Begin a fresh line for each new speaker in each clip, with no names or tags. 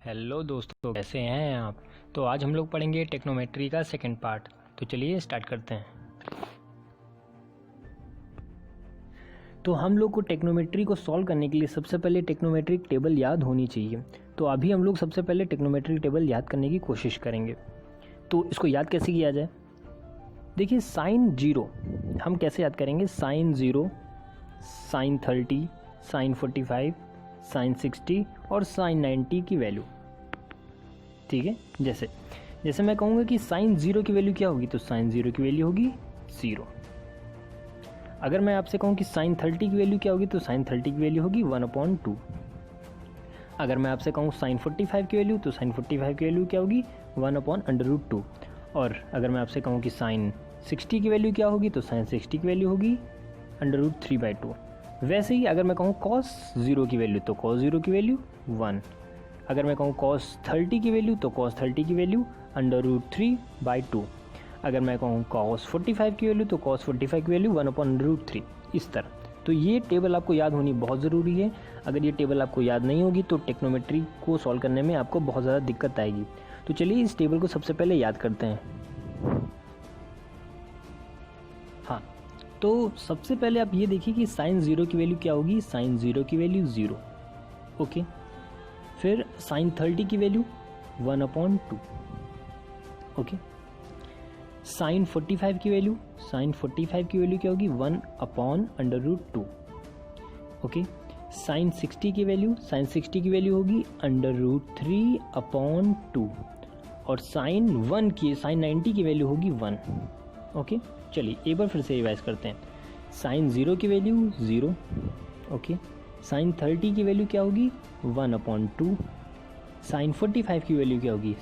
Hello दोस्तों, कैसे हैं आप। तो आज हम लोग पढ़ेंगे टेक्नोमेट्री का सेकंड पार्ट। तो चलिए स्टार्ट करते हैं। तो हम लोग को टेक्नोमेट्री को सॉल्व करने के लिए सबसे पहले टेक्नोमेट्रिक टेबल याद होनी चाहिए। तो अभी हम लोग सबसे पहले टेक्नोमेट्रिक टेबल याद करने की कोशिश करेंगे। तो इसको याद कैसे किया जाए। देखिए, साइन 0 हम कैसे याद करेंगे। साइन 0, साइन 30, साइन 45, साइन 60 और साइन 90 की वैल्यू। ठीक है, जैसे मैं कहूँगा कि साइन 0 की वैल्यू क्या होगी, तो साइन 0 की वैल्यू होगी 0। अगर मैं आपसे कहूँ कि साइन 30 की वैल्यू क्या होगी, तो साइन 30 की वैल्यू होगी 1/2। अगर मैं आपसे कहूँ साइन 45 की वैल्यू, तो साइन 45 की वैल्यू क्या होगी 1/√2। और अगर मैं आपसे कहूँ कि साइन 60 की वैल्यू क्या होगी, तो साइन 60 की वैल्यू होगी √3/2। वैसे ही अगर मैं कहूँ कॉस 0 की वैल्यू, तो कॉस 0 की वैल्यू 1। अगर मैं कहूँ कॉस 30 की वैल्यू, तो कॉस 30 की वैल्यू √3/2। अगर मैं कहूँ कॉस 45 की वैल्यू, तो कॉस 45 की वैल्यू 1/√3। इस तरह। तो ये टेबल आपको याद होनी बहुत ज़रूरी है। अगर ये टेबल आपको याद नहीं होगी तो टेक्नोमेट्री को सॉल्व करने में आपको बहुत ज़्यादा दिक्कत आएगी। तो चलिए इस टेबल को सबसे पहले याद करते हैं। हाँ, तो सबसे पहले आप ये देखिए कि साइन 0 की वैल्यू क्या होगी। साइन 0 की वैल्यू 0। ओके, फिर साइन 30 की वैल्यू 1/2। ओके, साइन 45 की वैल्यू, साइन 45 की वैल्यू क्या होगी 1/√2। ओके, साइन 60 की वैल्यू, साइन 60 की वैल्यू होगी √3/2। और साइन 90 की वैल्यू होगी 1। ओके, चलिए एक बार फिर से रिवाइज करते हैं। साइन 0 की वैल्यू 0। ओके, साइन 30 की वैल्यू क्या होगी 1/2। साइन 45 की वैल्यू क्या होगी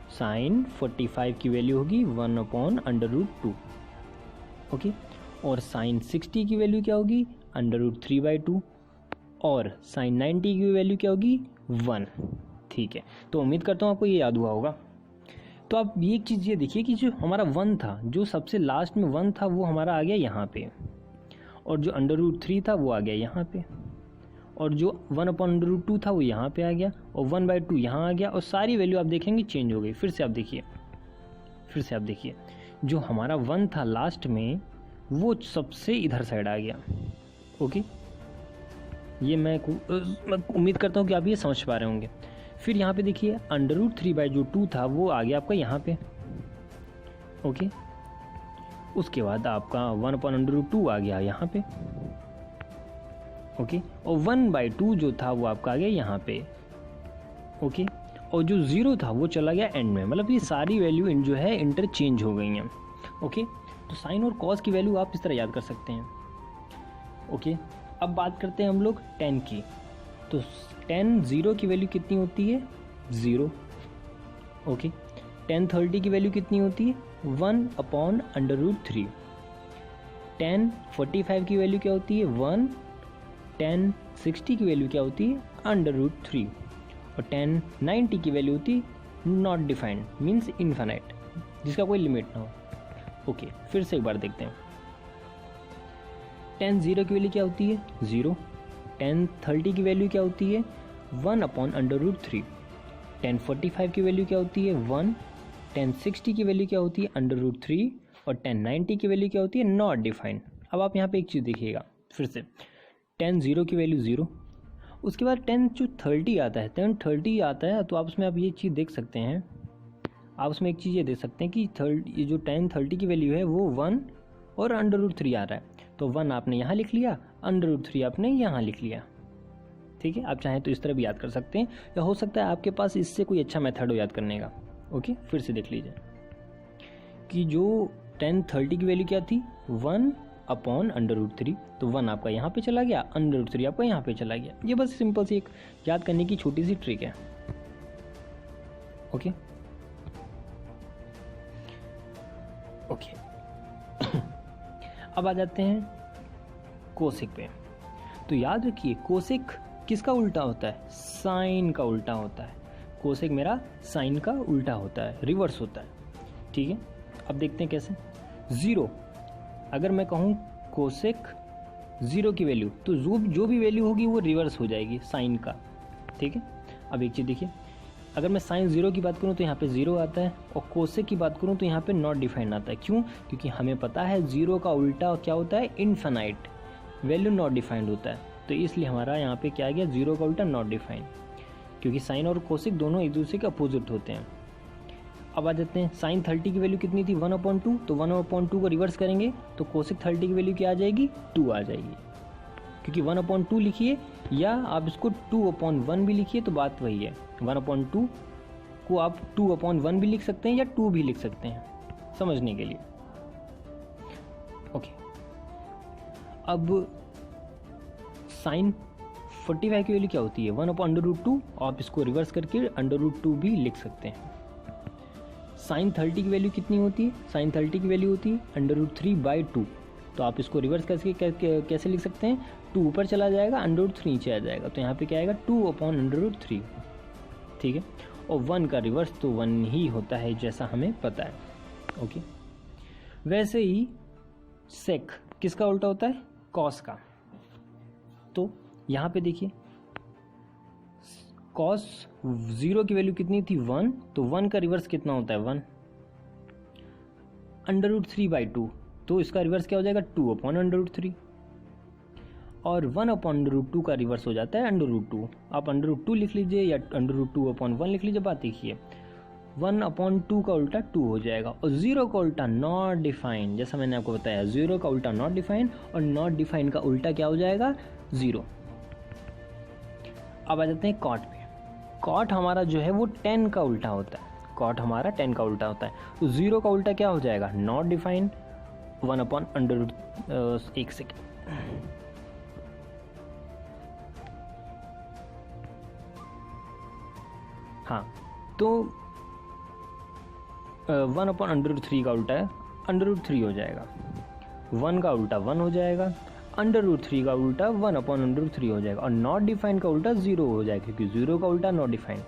साइन 45 की वैल्यू होगी 1/√2। ओके, और साइन 60 की वैल्यू क्या होगी √3/2। और साइन 90 की वैल्यू क्या होगी 1। ठीक है, तो उम्मीद करता हूँ आपको ये याद हुआ होगा। तो आप ये एक चीज़ ये देखिए कि जो हमारा 1 था, जो सबसे लास्ट में 1 था, वो हमारा आ गया यहाँ पे। और जो √3 था वो आ गया यहाँ पे। और जो 1/√2 था वो यहाँ पे आ गया। और 1/2 यहाँ आ गया। और सारी वैल्यू आप देखेंगे चेंज हो गई। फिर से आप देखिए जो हमारा 1 था लास्ट में, वो सबसे इधर साइड आ गया। ओके, ये मैं उम्मीद करता हूँ कि आप ये समझ पा रहे होंगे। फिर यहाँ पे देखिए √3/2 था, वो आ गया आपका यहाँ पे। ओके, उसके बाद आपका 1/√2 आ गया यहाँ पे। ओके, और 1/2 जो था वो आपका आ गया यहाँ पे। ओके, और जो 0 था वो चला गया एंड में। मतलब ये सारी वैल्यू जो है इंटरचेंज हो गई हैं। ओके, तो साइन और कॉस की वैल्यू आप इस तरह याद कर सकते हैं। ओके, अब बात करते हैं हम लोग tan की। तो tan 0 की वैल्यू कितनी होती है 0। ओके, tan 30 की वैल्यू कितनी होती है 1/√3। tan 45 की वैल्यू क्या होती है 1। tan 60 की वैल्यू क्या होती है √3। और tan 90 की वैल्यू होती है नॉट डिफाइंड, मीन्स इन्फिनाइट, जिसका कोई लिमिट ना हो। ओके, फिर से एक बार देखते हैं। tan 0 की वैल्यू क्या होती है 0। tan 30 की वैल्यू क्या होती है 1/√3। tan 45 की वैल्यू क्या होती है 1। tan 60 की वैल्यू क्या होती है √3। और tan 90 की वैल्यू क्या होती है नॉट डिफाइंड। अब आप यहाँ पे एक चीज़ देखिएगा फिर से। tan 0 की वैल्यू 0। उसके बाद tan जो 30 आता है, tan 30 आता है, तो आप उसमें आप ये चीज़ देख सकते हैं। आप उसमें एक चीज़ ये देख सकते हैं कि ये जो tan 30 की वैल्यू है वो 1 और √3 आ रहा है। तो 1 आपने यहाँ लिख लिया, √3 आपने यहाँ लिख लिया। ठीक है, आप चाहें तो इस तरह भी याद कर सकते हैं, या हो सकता है आपके पास इससे कोई अच्छा मेथड हो याद करने का। ओके, फिर से देख लीजिए कि जो tan 30 की वैल्यू क्या थी 1/√3। तो 1 आपका यहाँ पे चला गया, √3 आपका यहाँ पे चला गया। ये बस सिंपल सी एक याद करने की छोटी सी ट्रिक है। ओके ओके अब आ जाते हैं कोसेक पे। तो याद रखिए, कोसेक किसका उल्टा होता है साइन का उल्टा होता है। कोसेक मेरा साइन का उल्टा होता है, रिवर्स होता है। ठीक है, अब देखते हैं कैसे। 0 अगर मैं कहूँ कोसेक 0 की वैल्यू, तो जो भी वैल्यू होगी वो रिवर्स हो जाएगी साइन का। ठीक है, अब एक चीज़ देखिए, अगर मैं साइन ज़ीरो की बात करूँ तो यहाँ पे ज़ीरो आता है, और कोसेक की बात करूँ तो यहाँ पे नॉट डिफाइंड आता है। क्यों? क्योंकि हमें पता है ज़ीरो का उल्टा क्या होता है, इनफाइनाइट, वैल्यू नॉट डिफाइंड होता है। तो इसलिए हमारा यहाँ पे क्या आ गया, ज़ीरो का उल्टा नॉट डिफाइंड, क्योंकि साइन और कोसेक दोनों एक दूसरे के अपोजिट होते हैं। अब आ जाते हैं, साइन 30 की वैल्यू कितनी थी, 1/2, तो 1/2 को रिवर्स करेंगे तो कोसेक 30 की वैल्यू क्या आ जाएगी, 2 आ जाएगी। क्योंकि 1/2 लिखिए या आप इसको 2/1 भी लिखिए तो बात वही है। 1/2 को आप 2/1 भी लिख सकते हैं या 2 भी लिख सकते हैं समझने के लिए। ओके, अब साइन 45 की वैल्यू क्या होती है, 1/√2, आप इसको रिवर्स करके √2 भी लिख सकते हैं। साइन 30 की वैल्यू कितनी होती है, साइन 30 की वैल्यू होती है √3/2, तो आप इसको रिवर्स करके कैसे लिख सकते हैं, 2 ऊपर चला जाएगा, √3 नीचे आ जाएगा, तो यहाँ पे क्या आएगा 2/√3। ठीक है, और 1 का रिवर्स तो 1 ही होता है जैसा हमें पता है। ओके, वैसे ही सेक किसका उल्टा होता है, कॉस का। तो यहाँ पे देखिए कॉस 0 की वैल्यू कितनी थी, 1, तो 1 का रिवर्स कितना होता है, 1, √3/2, तो इसका रिवर्स क्या हो जाएगा, 2/√3, और 1/√2 का रिवर्स हो जाता है √2। आप √2 लिख लीजिए या √2/1 लिख लीजिए, बात देखिए 1/2 का उल्टा 2 हो जाएगा, और 0 का उल्टा नॉट डिफाइंड, जैसा मैंने आपको बताया 0 का उल्टा नॉट डिफाइंड, और नॉट डिफाइंड का उल्टा क्या हो जाएगा, 0। अब आ जाते हैं कॉट पे। कॉट हमारा जो है वो 10 का उल्टा होता है, कॉट हमारा 10 का उल्टा होता है, तो 0 का उल्टा क्या हो जाएगा, नॉट डिफाइंड, 1/√, एक सेकेंड, हाँ, तो 1/√3 का उल्टा है √3 हो जाएगा, 1 का उल्टा 1 हो जाएगा, √3 का उल्टा 1/√3 हो जाएगा, और नॉट डिफाइंड का उल्टा 0 हो जाएगा, क्योंकि 0 का उल्टा नॉट डिफाइंड।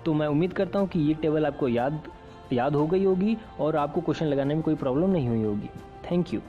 तो मैं उम्मीद करता हूँ कि ये टेबल आपको याद हो गई होगी और आपको क्वेश्चन लगाने में कोई प्रॉब्लम नहीं हुई होगी। Thank you.